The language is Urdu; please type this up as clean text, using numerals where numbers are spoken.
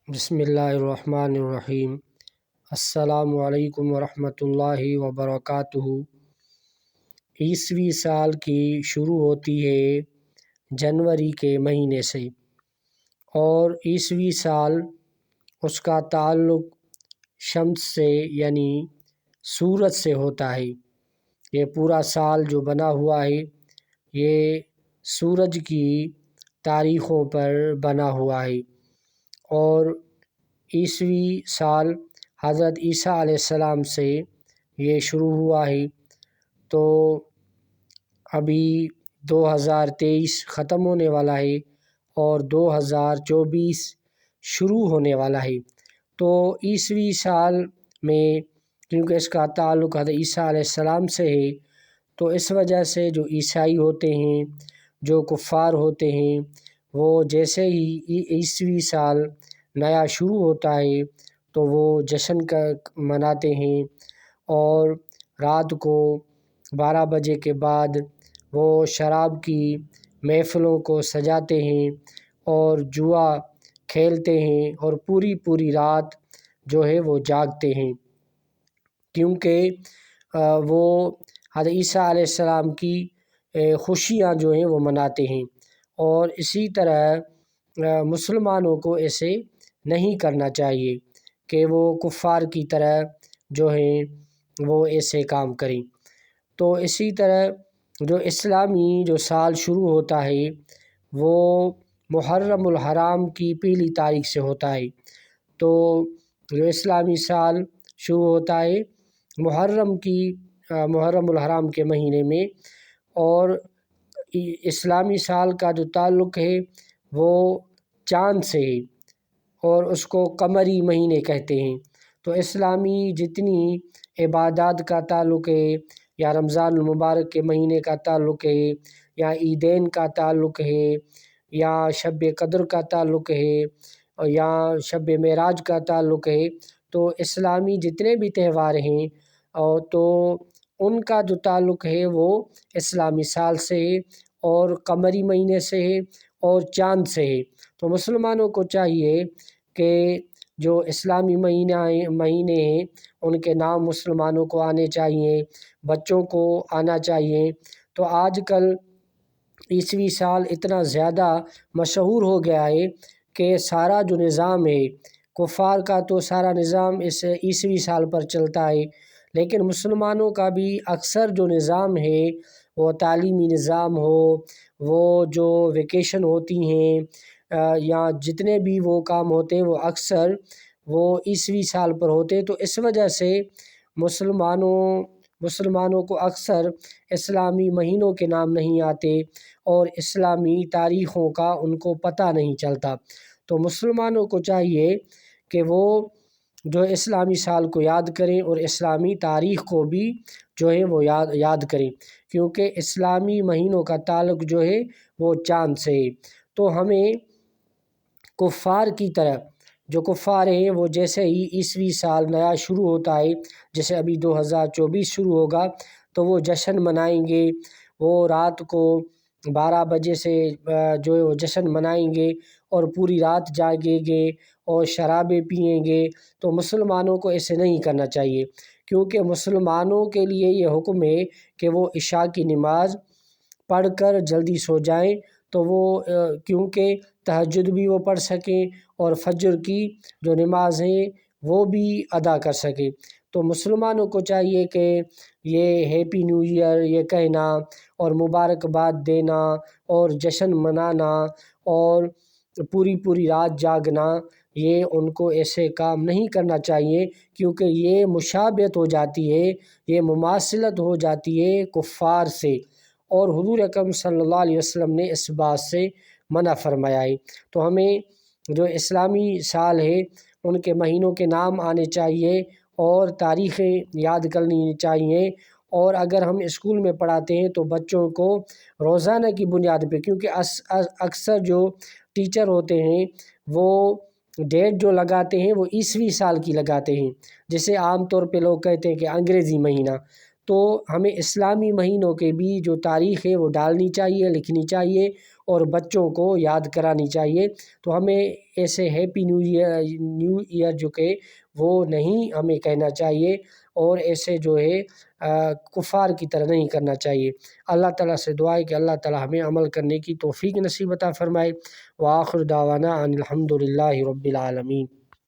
بسم اللہ الرحمن الرحیم۔ السلام علیکم ورحمۃ اللہ وبرکاتہ۔ عیسوی سال کی شروع ہوتی ہے جنوری کے مہینے سے، اور عیسوی سال اس کا تعلق شمس سے یعنی سورج سے ہوتا ہے۔ یہ پورا سال جو بنا ہوا ہے یہ سورج کی تاریخوں پر بنا ہوا ہے، اور عیسوی سال حضرت عیسیٰ علیہ السلام سے یہ شروع ہوا ہے۔ تو ابھی 2023 ختم ہونے والا ہے اور 2024 شروع ہونے والا ہے۔ تو عیسوی سال میں کیونکہ اس کا تعلق حضرت عیسیٰ علیہ السلام سے ہے، تو اس وجہ سے جو عیسائی ہوتے ہیں، جو کفار ہوتے ہیں، وہ جیسے ہی عیسوی سال نیا شروع ہوتا ہے تو وہ جشن مناتے ہیں، اور رات کو 12 بجے کے بعد وہ شراب کی محفلوں کو سجاتے ہیں اور جوا کھیلتے ہیں، اور پوری رات جو ہے وہ جاگتے ہیں، کیونکہ وہ حضرت عیسیٰ علیہ السلام کی خوشیاں جو ہیں وہ مناتے ہیں۔ اور اسی طرح مسلمانوں کو ایسے نہیں کرنا چاہیے کہ وہ کفار کی طرح جو ہیں وہ ایسے کام کریں۔ تو اسی طرح جو اسلامی جو سال شروع ہوتا ہے وہ محرم الحرام کی پہلی تاریخ سے ہوتا ہے۔ تو جو اسلامی سال شروع ہوتا ہے محرم الحرام کے مہینے میں، اور اسلامی سال کا جو تعلق ہے وہ چاند سے ہے، اور اس کو قمری مہینے کہتے ہیں۔ تو اسلامی جتنی عبادات کا تعلق ہے، یا رمضان المبارک کے مہینے کا تعلق ہے، یا عیدین کا تعلق ہے، یا شب قدر کا تعلق ہے، یا شب معراج کا تعلق ہے، تو اسلامی جتنے بھی تہوار ہیں تو ان کا جو تعلق ہے وہ اسلامی سال سے ہے، اور قمری مہینے سے ہے، اور چاند سے ہے۔ تو مسلمانوں کو چاہیے کہ جو اسلامی مہینے ہیں ان کے نام مسلمانوں کو آنے چاہیے، بچوں کو آنا چاہیے۔ تو آج کل عیسوی سال اتنا زیادہ مشہور ہو گیا ہے کہ سارا جو نظام ہے کفار کا، تو سارا نظام اس عیسوی سال پر چلتا ہے، لیکن مسلمانوں کا بھی اکثر جو نظام ہے وہ تعلیمی نظام ہو، وہ جو ویکیشن ہوتی ہیں، یا جتنے بھی وہ کام ہوتے ہیں وہ اکثر وہ عیسوی سال پر ہوتے ہیں۔ تو اس وجہ سے مسلمانوں کو اکثر اسلامی مہینوں کے نام نہیں آتے، اور اسلامی تاریخوں کا ان کو پتہ نہیں چلتا۔ تو مسلمانوں کو چاہیے کہ وہ جو اسلامی سال کو یاد کریں، اور اسلامی تاریخ کو بھی جو ہے وہ یاد کریں، کیونکہ اسلامی مہینوں کا تعلق جو ہے وہ چاند سے ہے۔ تو ہمیں کفار کی طرح، جو کفار ہیں وہ جیسے ہی عیسوی سال نیا شروع ہوتا ہے، جیسے ابھی 2024 شروع ہوگا تو وہ جشن منائیں گے، وہ رات کو 12 بجے سے جو ہے وہ جشن منائیں گے، اور پوری رات جاگیں گے اور شرابیں پئیں گے۔ تو مسلمانوں کو ایسے نہیں کرنا چاہیے، کیونکہ مسلمانوں کے لیے یہ حکم ہے کہ وہ عشاء کی نماز پڑھ کر جلدی سو جائیں، تو وہ کیونکہ تہجد بھی وہ پڑھ سکیں اور فجر کی جو نماز ہے وہ بھی ادا کر سکیں۔ تو مسلمانوں کو چاہیے کہ یہ ہیپی نیو ایئر یہ کہنا، اور مبارکباد دینا، اور جشن منانا، اور پوری رات جاگنا، یہ ان کو ایسے کام نہیں کرنا چاہیے، کیونکہ یہ مشابہت ہو جاتی ہے، یہ مماثلت ہو جاتی ہے کفار سے، اور حضور اکرم صلی اللہ علیہ وسلم نے اس بات سے منع فرمایا ہے۔ تو ہمیں جو اسلامی سال ہے ان کے مہینوں کے نام آنے چاہیے، اور تاریخیں یاد کرنی چاہیے، اور اگر ہم اسکول میں پڑھاتے ہیں تو بچوں کو روزانہ کی بنیاد پہ، کیونکہ اکثر جو ٹیچر ہوتے ہیں وہ ڈیٹ جو لگاتے ہیں وہ عیسوی سال کی لگاتے ہیں، جسے عام طور پہ لوگ کہتے ہیں کہ انگریزی مہینہ۔ تو ہمیں اسلامی مہینوں کے بھی جو تاریخ ہے وہ ڈالنی چاہیے، لکھنی چاہیے، اور بچوں کو یاد کرانی چاہیے۔ تو ہمیں ایسے ہیپی نیو ایئر جو کہ وہ نہیں ہمیں کہنا چاہیے، اور ایسے جو ہے کفار کی طرح نہیں کرنا چاہیے۔ اللہ تعالیٰ سے دعا ہے کہ اللہ تعالیٰ ہمیں عمل کرنے کی توفیق نصیب عطا فرمائے۔ وآخر دعوانا ان الحمد للہ رب العالمین۔